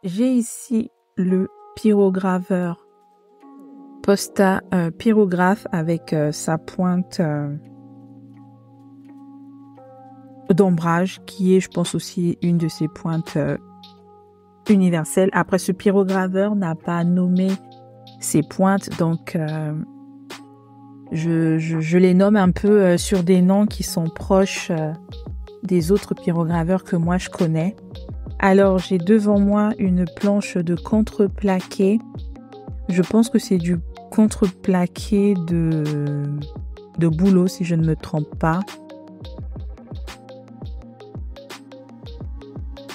J'ai ici le pyrograveur Posta pyrographe avec sa pointe d'ombrage qui est, je pense, aussi une de ses pointes universelles. Après, ce pyrograveur n'a pas nommé ses pointes, donc je les nomme un peu sur des noms qui sont proches des autres pyrograveurs que moi je connais. Alors, j'ai devant moi une planche de contreplaqué. Je pense que c'est du contreplaqué de bouleau, si je ne me trompe pas.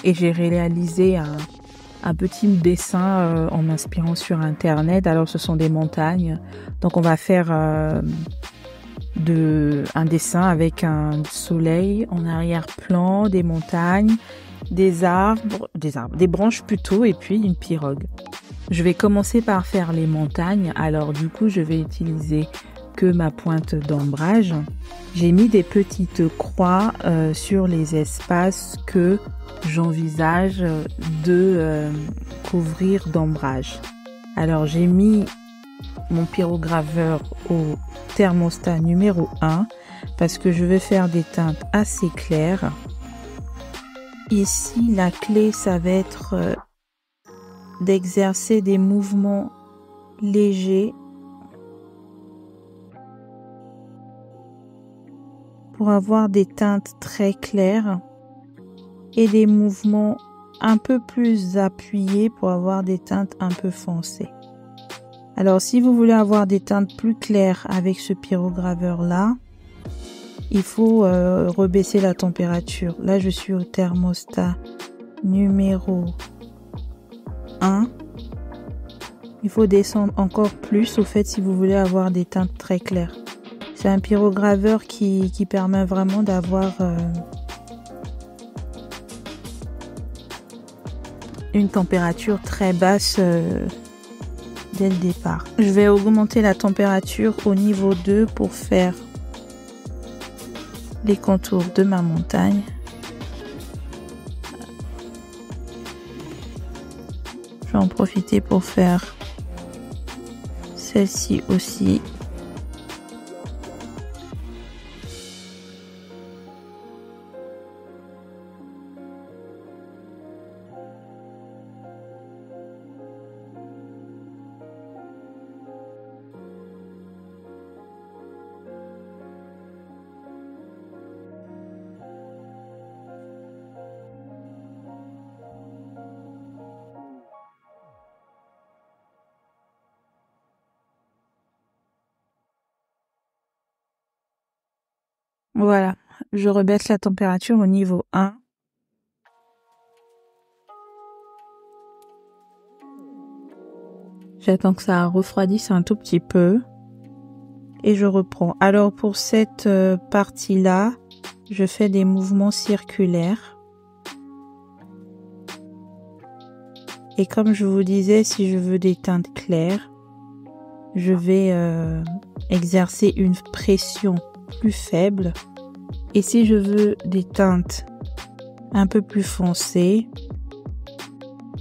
Et j'ai réalisé un petit dessin en m'inspirant sur Internet. Alors, ce sont des montagnes. Donc, on va faire un dessin avec un soleil en arrière-plan, des montagnes, des branches plutôt, et puis une pirogue. Je vais commencer par faire les montagnes. Alors du coup, je vais utiliser que ma pointe d'ombrage. J'ai mis des petites croix sur les espaces que j'envisage de couvrir d'ombrage. Alors j'ai mis mon pyrograveur au thermostat numéro 1 parce que je vais faire des teintes assez claires. Ici, la clé, ça va être d'exercer des mouvements légers pour avoir des teintes très claires et des mouvements un peu plus appuyés pour avoir des teintes un peu foncées. Alors, si vous voulez avoir des teintes plus claires avec ce pyrograveur-là, il faut rebaisser la température. Là, je suis au thermostat numéro 1. Il faut descendre encore plus au fait si vous voulez avoir des teintes très claires. C'est un pyrograveur qui permet vraiment d'avoir une température très basse dès le départ. Je vais augmenter la température au niveau 2 pour faire les contours de ma montagne. Je vais en profiter pour faire celle-ci aussi. Voilà, je rebaisse la température au niveau 1. J'attends que ça refroidisse un tout petit peu. Et je reprends. Alors pour cette partie-là, je fais des mouvements circulaires. Et comme je vous disais, si je veux des teintes claires, je vais exercer une pression plus faible. Et si je veux des teintes un peu plus foncées,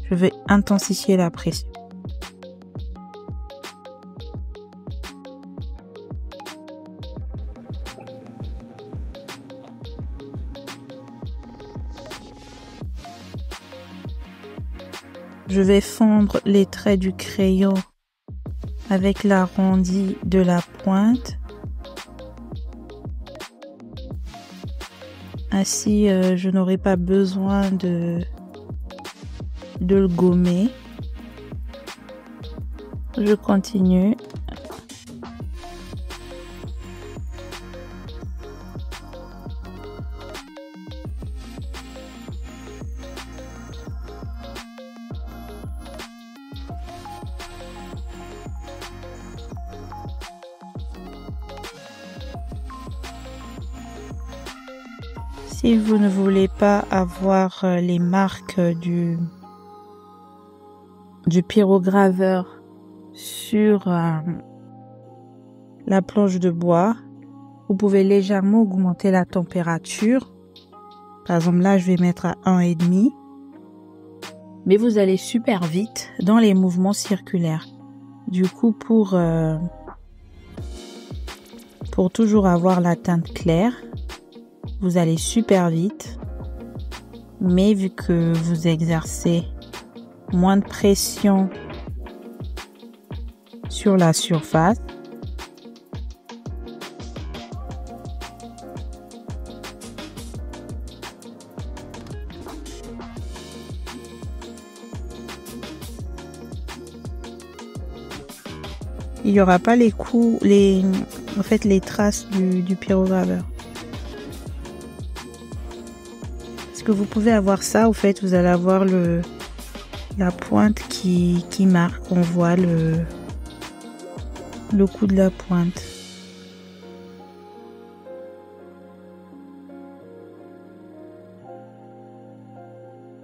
je vais intensifier la pression. Je vais fondre les traits du crayon avec l'arrondi de la pointe. Ainsi, je n'aurai pas besoin de le gommer. Je continue. Si vous ne voulez pas avoir les marques du pyrograveur sur la planche de bois, vous pouvez légèrement augmenter la température. Par exemple, là, je vais mettre à 1,5. mais vous allez super vite dans les mouvements circulaires. Du coup, pour toujours avoir la teinte claire, vous allez super vite, mais vu que vous exercez moins de pression sur la surface, il n'y aura pas les traces du pyrograveur. Parce que vous pouvez avoir ça, au fait, vous allez avoir la pointe qui marque, on voit le coup de la pointe.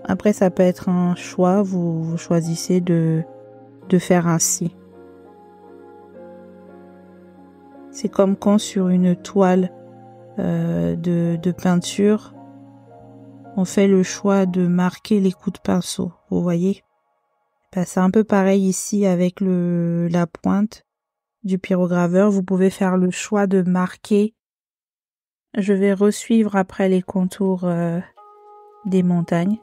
Après, ça peut être un choix, vous choisissez de faire ainsi. C'est comme quand sur une toile de peinture, on fait le choix de marquer les coups de pinceau, vous voyez? Ben, c'est un peu pareil ici avec la pointe du pyrograveur. Vous pouvez faire le choix de marquer. Je vais resuivre après les contours des montagnes.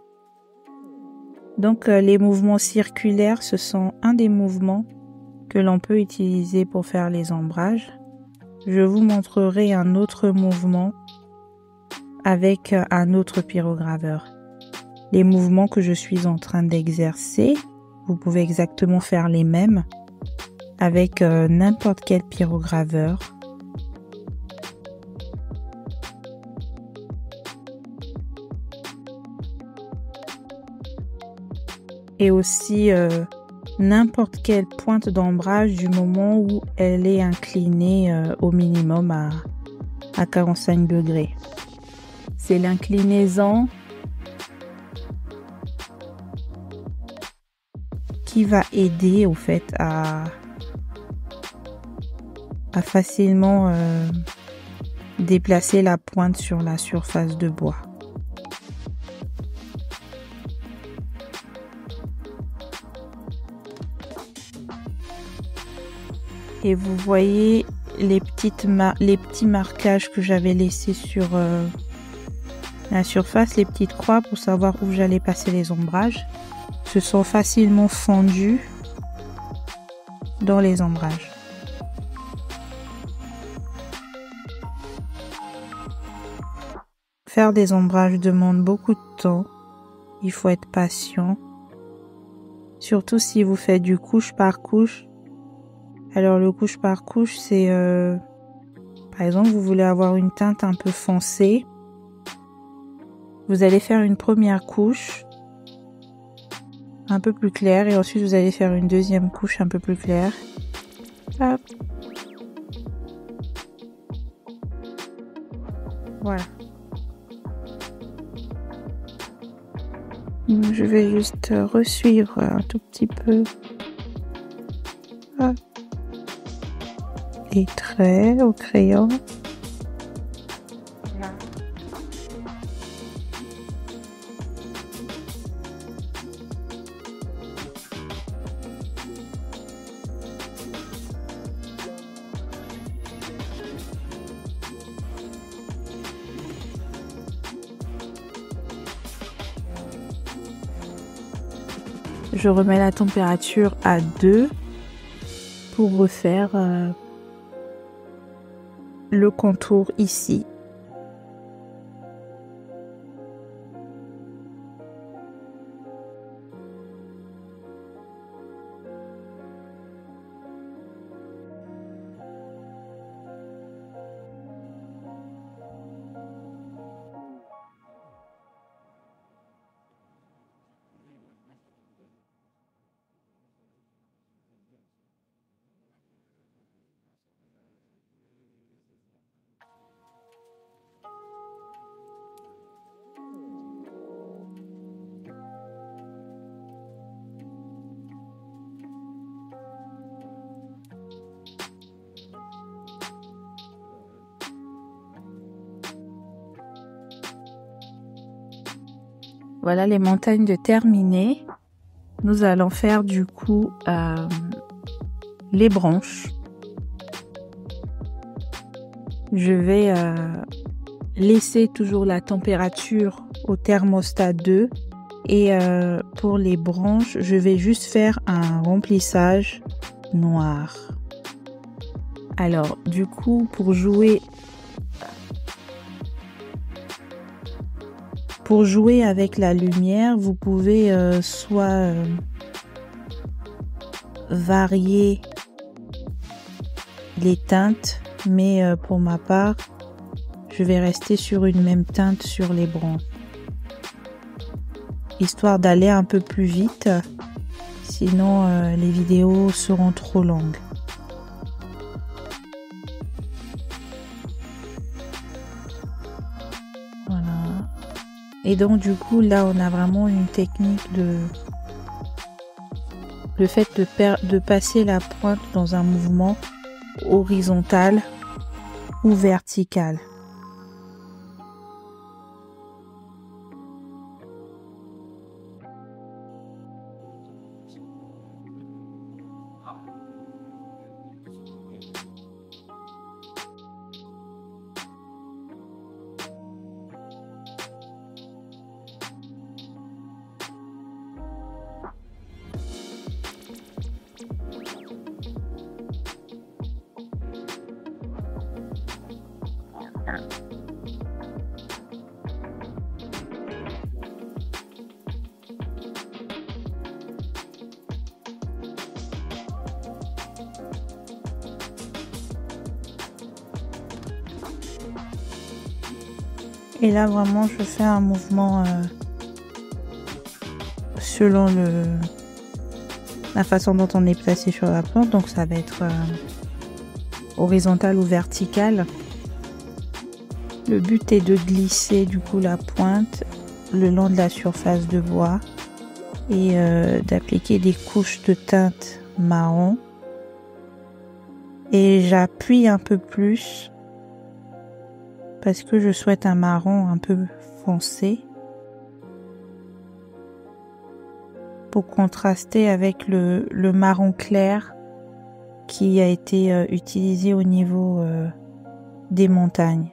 Donc les mouvements circulaires, ce sont un des mouvements que l'on peut utiliser pour faire les ombrages. Je vous montrerai un autre mouvement avec un autre pyrograveur. Les mouvements que je suis en train d'exercer, vous pouvez exactement faire les mêmes avec n'importe quel pyrograveur. Et aussi n'importe quelle pointe d'ombrage du moment où elle est inclinée au minimum à 45 degrés. C'est l'inclinaison qui va aider au fait à facilement déplacer la pointe sur la surface de bois. Et vous voyez les petits marquages que j'avais laissés sur la surface, les petites croix pour savoir où j'allais passer les ombrages, se sont facilement fondus dans les ombrages. Faire des ombrages demande beaucoup de temps, il faut être patient, surtout si vous faites du couche par couche. Alors le couche par couche, c'est par exemple vous voulez avoir une teinte un peu foncée, vous allez faire une première couche un peu plus claire et ensuite vous allez faire une deuxième couche un peu plus claire. Hop. Voilà. Donc, je vais juste resuivre un tout petit peu. Hop. Les traits au crayon. Je remets la température à 2 pour refaire le contour ici. Voilà les montagnes de terminées. nous allons faire du coup les branches. Je vais laisser toujours la température au thermostat 2 et pour les branches, je vais juste faire un remplissage noir. Alors du coup, pour jouer avec la lumière, vous pouvez soit varier les teintes, mais pour ma part, je vais rester sur une même teinte sur les branches, histoire d'aller un peu plus vite, sinon les vidéos seront trop longues. Voilà. Et donc du coup là on a vraiment une technique de le fait de passer la pointe dans un mouvement horizontal ou vertical. Et là vraiment je fais un mouvement selon la façon dont on est placé sur la plante, donc ça va être horizontal ou vertical. Le but est de glisser du coup la pointe le long de la surface de bois et d'appliquer des couches de teinte marron, et j'appuie un peu plus parce que je souhaite un marron un peu foncé pour contraster avec le marron clair qui a été utilisé au niveau des montagnes.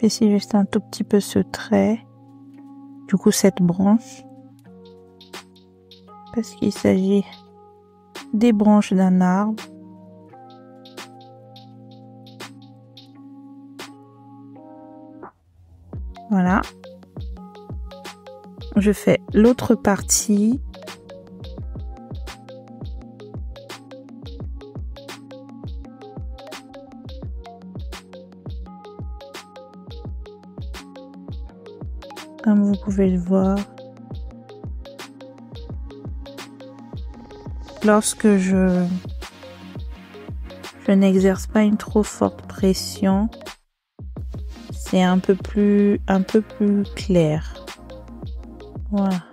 Ici juste un tout petit peu ce trait, du coup cette branche, parce qu'il s'agit des branches d'un arbre. Voilà. Je fais l'autre partie. Comme vous pouvez le voir, lorsque je n'exerce pas une trop forte pression, c'est un peu plus clair. Voilà.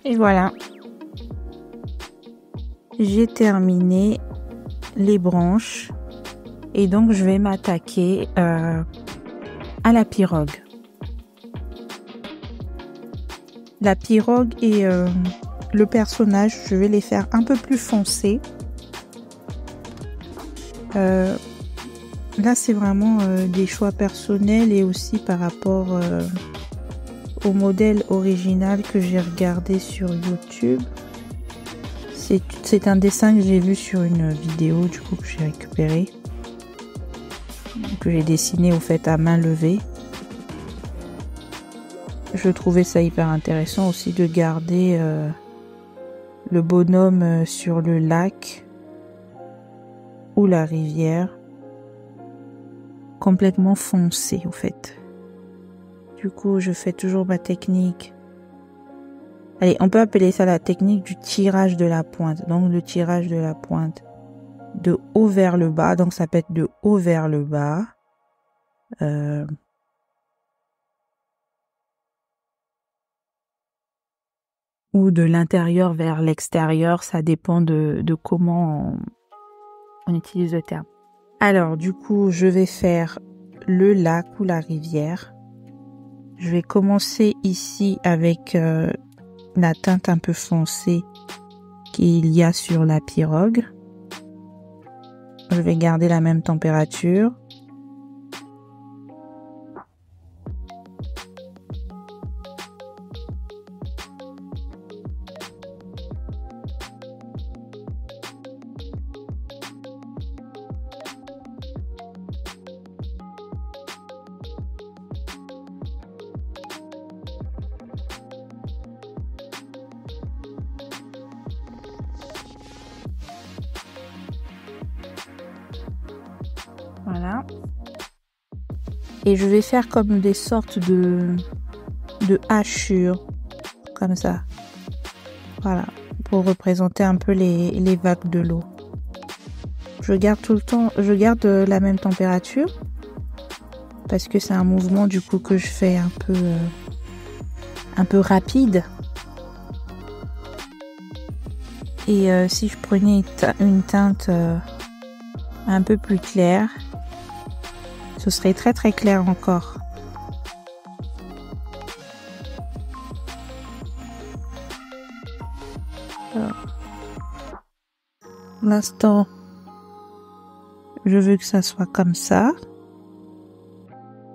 Et voilà, j'ai terminé les branches et donc je vais m'attaquer à la pirogue. La pirogue est le personnage, je vais les faire un peu plus foncés. Là, c'est vraiment des choix personnels et aussi par rapport au modèle original que j'ai regardé sur YouTube. C'est un dessin que j'ai vu sur une vidéo, du coup, que j'ai récupéré, que j'ai dessiné au fait à main levée. Je trouvais ça hyper intéressant aussi de garder le bonhomme sur le lac ou la rivière, complètement foncé au fait. Du coup, je fais toujours ma technique. Allez, on peut appeler ça la technique du tirage de la pointe. Donc, le tirage de la pointe de haut vers le bas. Donc, ça peut être de haut vers le bas. Ou de l'intérieur vers l'extérieur. Ça dépend de comment on utilise le terme. Alors, du coup, je vais faire le lac ou la rivière. Je vais commencer ici avec la teinte un peu foncée qu'il y a sur la pirogue. Je vais garder la même température. Voilà. Et je vais faire comme des sortes de hachures, comme ça. Voilà, pour représenter un peu les vagues de l'eau. Je garde tout le temps, je garde la même température, parce que c'est un mouvement du coup que je fais un peu rapide. Et si je prenais une teinte un peu plus claire, ce serait très très clair encore. Pour l'instant, je veux que ça soit comme ça.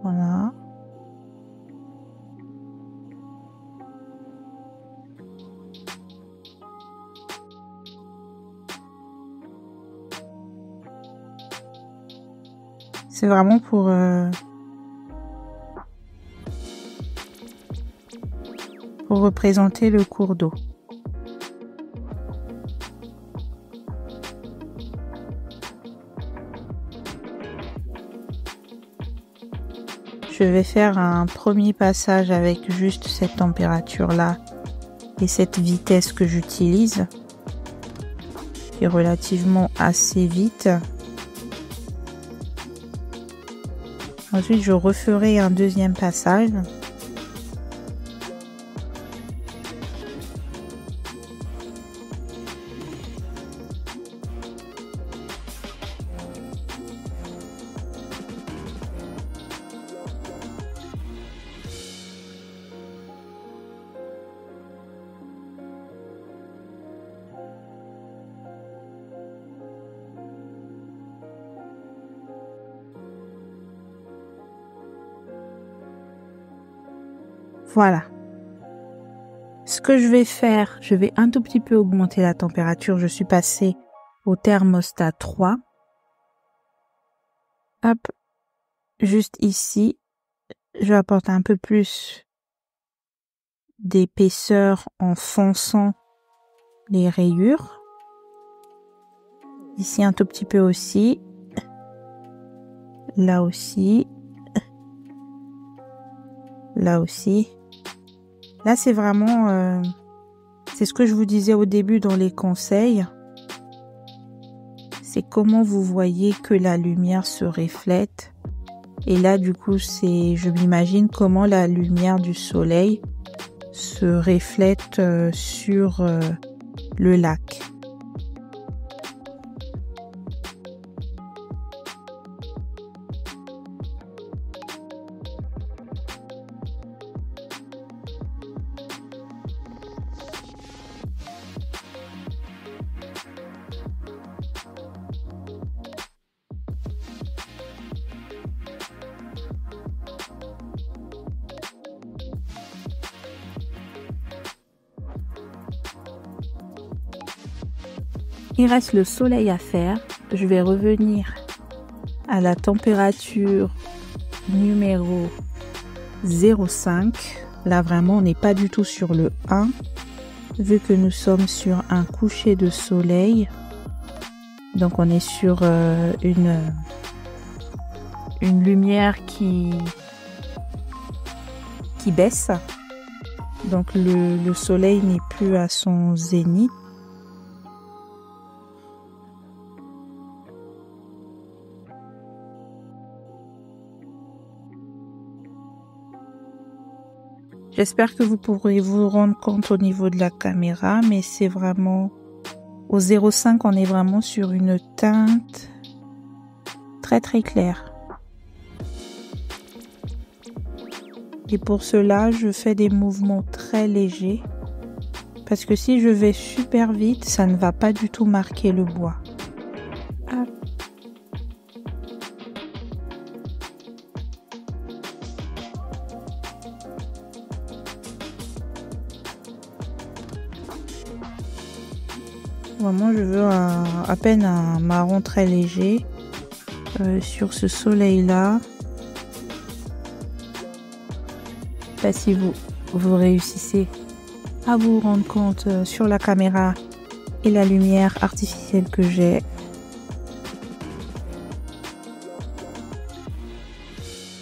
Voilà. C'est vraiment pour représenter le cours d'eau. Je vais faire un premier passage avec juste cette température-là et cette vitesse que j'utilise, qui est relativement assez vite. Ensuite, je referai un deuxième passage. Voilà. Ce que je vais faire, je vais un tout petit peu augmenter la température. Je suis passée au thermostat 3. Hop. Juste ici, je vais apporter un peu plus d'épaisseur en fonçant les rayures. Ici un tout petit peu aussi. Là aussi. Là aussi. Là, c'est vraiment... c'est ce que je vous disais au début dans les conseils. C'est comment vous voyez que la lumière se reflète. Et là, du coup, je m'imagine comment la lumière du soleil se reflète sur le lac. Il reste le soleil à faire. Je vais revenir à la température numéro 0,5. Là, vraiment, on n'est pas du tout sur le 1, vu que nous sommes sur un coucher de soleil. Donc, on est sur une lumière qui baisse. Donc, le soleil n'est plus à son zénith. J'espère que vous pourrez vous rendre compte au niveau de la caméra, mais c'est vraiment au 0,5, on est vraiment sur une teinte très très claire. Et pour cela, je fais des mouvements très légers parce que si je vais super vite, ça ne va pas du tout marquer le bois. Hop. Vraiment, je veux à peine un marron très léger sur ce soleil-là. Je sais pas si vous réussissez à vous rendre compte sur la caméra et la lumière artificielle que j'ai.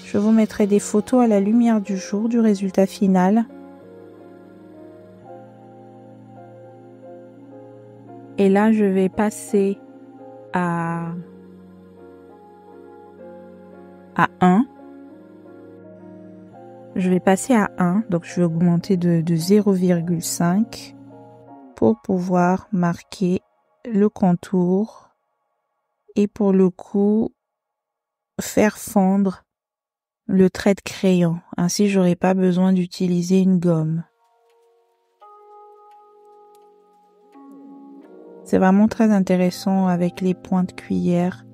Je vous mettrai des photos à la lumière du jour du résultat final. Et là, je vais passer à 1. Je vais passer à 1, donc je vais augmenter de 0,5 pour pouvoir marquer le contour et pour le coup faire fondre le trait de crayon. Ainsi, j'aurai pas besoin d'utiliser une gomme. C'est vraiment très intéressant avec les pointes cuillère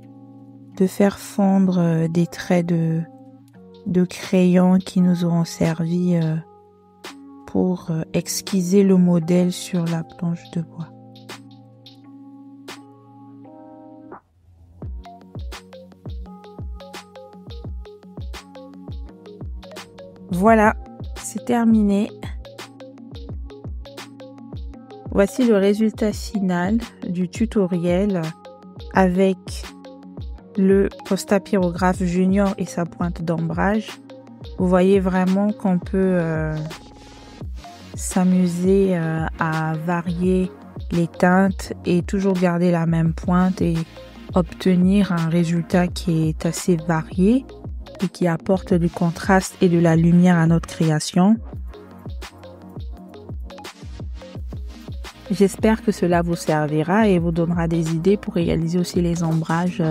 de faire fondre des traits de crayon qui nous auront servi pour esquisser le modèle sur la planche de bois. Voilà, c'est terminé. Voici le résultat final du tutoriel avec le Postapyrographe Junior et sa pointe d'ombrage. Vous voyez vraiment qu'on peut s'amuser à varier les teintes et toujours garder la même pointe et obtenir un résultat qui est assez varié et qui apporte du contraste et de la lumière à notre création. J'espère que cela vous servira et vous donnera des idées pour réaliser aussi les ombrages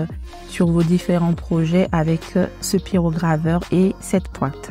sur vos différents projets avec ce pyrograveur et cette pointe.